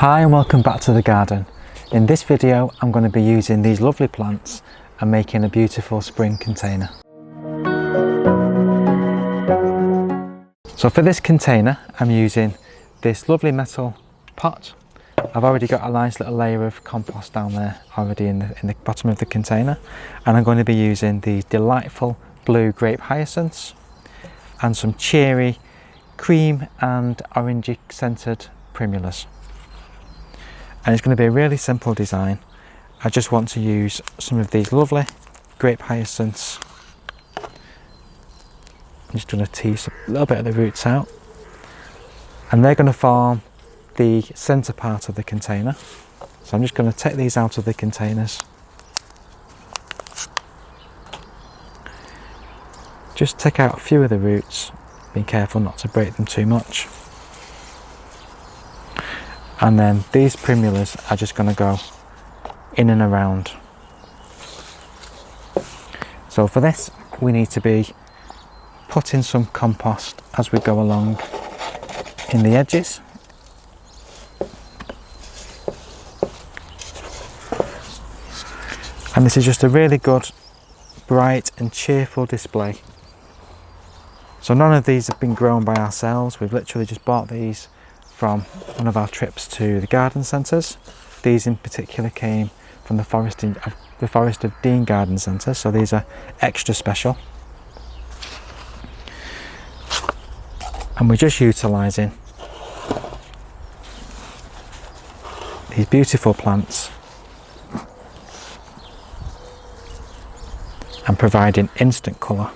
Hi and welcome back to the garden. In this video I'm going to be using these lovely plants and making a beautiful spring container. So for this container I'm using this lovely metal pot. I've already got a nice little layer of compost down there already in the bottom of the container, and I'm going to be using the delightful blue grape hyacinths and some cheery cream and orangey scented primulas. And it's going to be a really simple design. I just want to use some of these lovely grape hyacinths. I'm just going to tease a little bit of the roots out, and they're going to form the centre part of the container. So I'm just going to take these out of the containers. Just take out a few of the roots, be careful not to break them too much. And then these primulas are just going to go in and around. So for this we need to be putting some compost as we go along in the edges. And this is just a really good, bright and cheerful display. So none of these have been grown by ourselves. We've literally just bought these from one of our trips to the garden centres. These in particular came from the Forest of Dean Garden Centre, so these are extra special. And we're just utilising these beautiful plants and providing instant colour.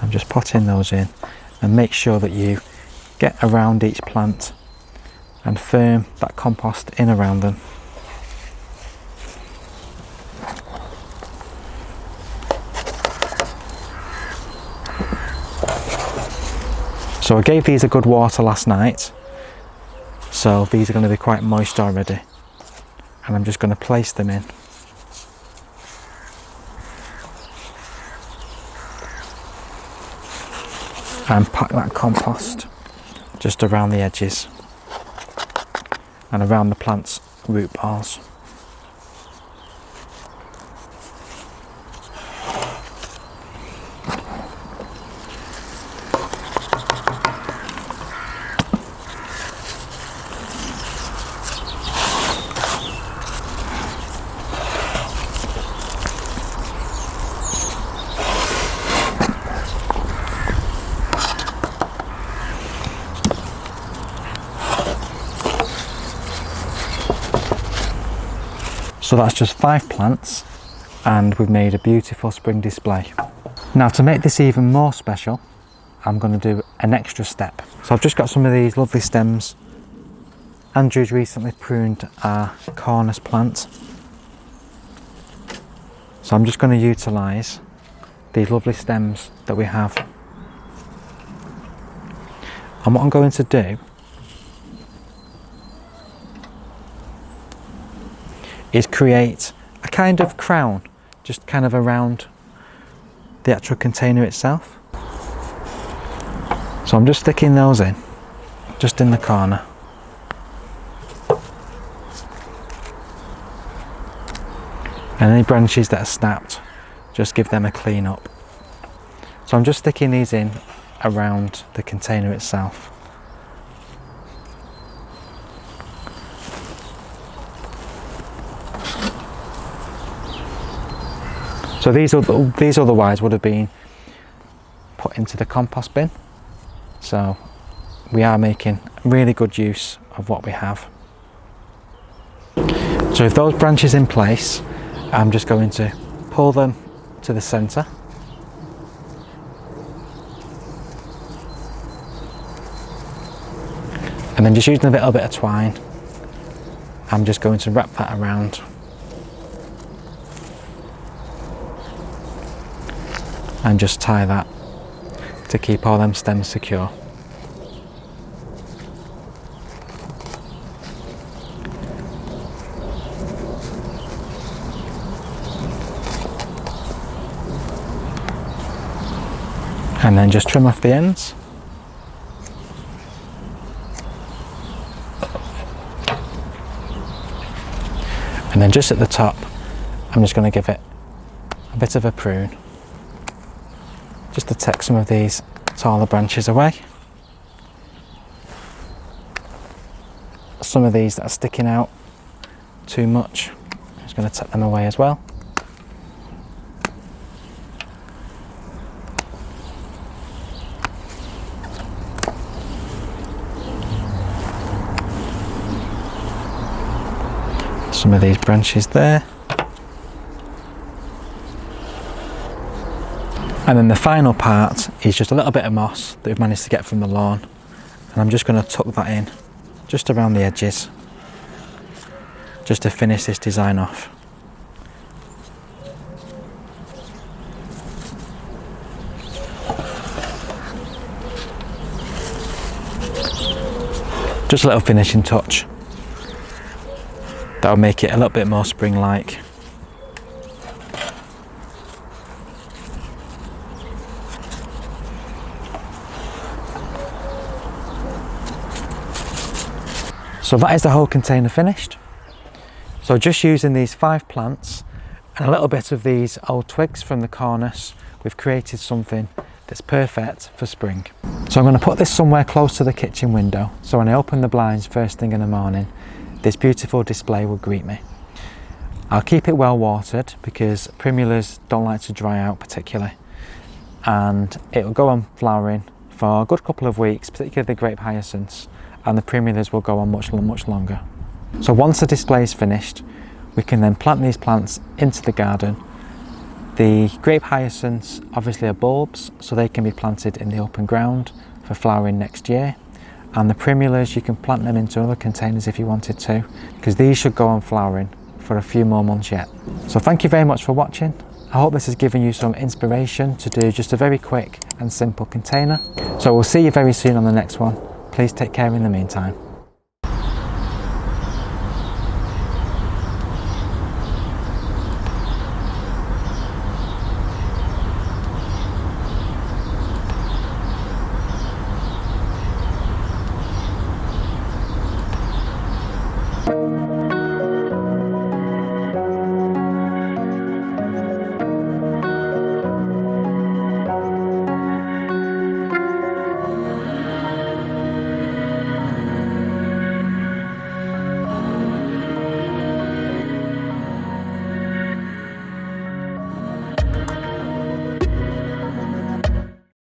I'm just potting those in, and make sure that you get around each plant and firm that compost in around them. So I gave these a good water last night, so these are going to be quite moist already, and I'm just going to place them in. And pack that compost just around the edges and around the plant's root balls. So that's just 5 plants, and we've made a beautiful spring display. Now to make this even more special, I'm going to do an extra step. So I've just got some of these lovely stems. Andrew's recently pruned our Cornus plant. So I'm just going to utilise these lovely stems that we have. And what I'm going to do is create a kind of crown, just kind of around the actual container itself. So I'm just sticking those in, just in the corner. And any branches that are snapped, just give them a clean up. So I'm just sticking these in around the container itself. So these otherwise would have been put into the compost bin. So we are making really good use of what we have. So with those branches in place, I'm just going to pull them to the centre. And then just using a little bit of twine, I'm just going to wrap that around. And just tie that to keep all them stems secure. And then just trim off the ends. And then just at the top, I'm just going to give it a bit of a prune, just to take some of these taller branches away. Some of these that are sticking out too much, I'm just going to take them away as well. Some of these branches there. And then the final part is just a little bit of moss that we've managed to get from the lawn. And I'm just going to tuck that in just around the edges, just to finish this design off. Just a little finishing touch. That'll make it a little bit more spring-like. So that is the whole container finished. So just using these 5 plants and a little bit of these old twigs from the Cornus, we've created something that's perfect for spring. So I'm going to put this somewhere close to the kitchen window, so when I open the blinds first thing in the morning, this beautiful display will greet me. I'll keep it well watered because Primulas don't like to dry out particularly, and it will go on flowering for a good couple of weeks, particularly the grape hyacinths, and the Primulas will go on much longer. So once the display is finished, we can then plant these plants into the garden. The grape hyacinths obviously are bulbs, so they can be planted in the open ground for flowering next year. And the Primulas, you can plant them into other containers if you wanted to, because these should go on flowering for a few more months yet. So thank you very much for watching. I hope this has given you some inspiration to do just a very quick and simple container. So we'll see you very soon on the next one. Please take care in the meantime.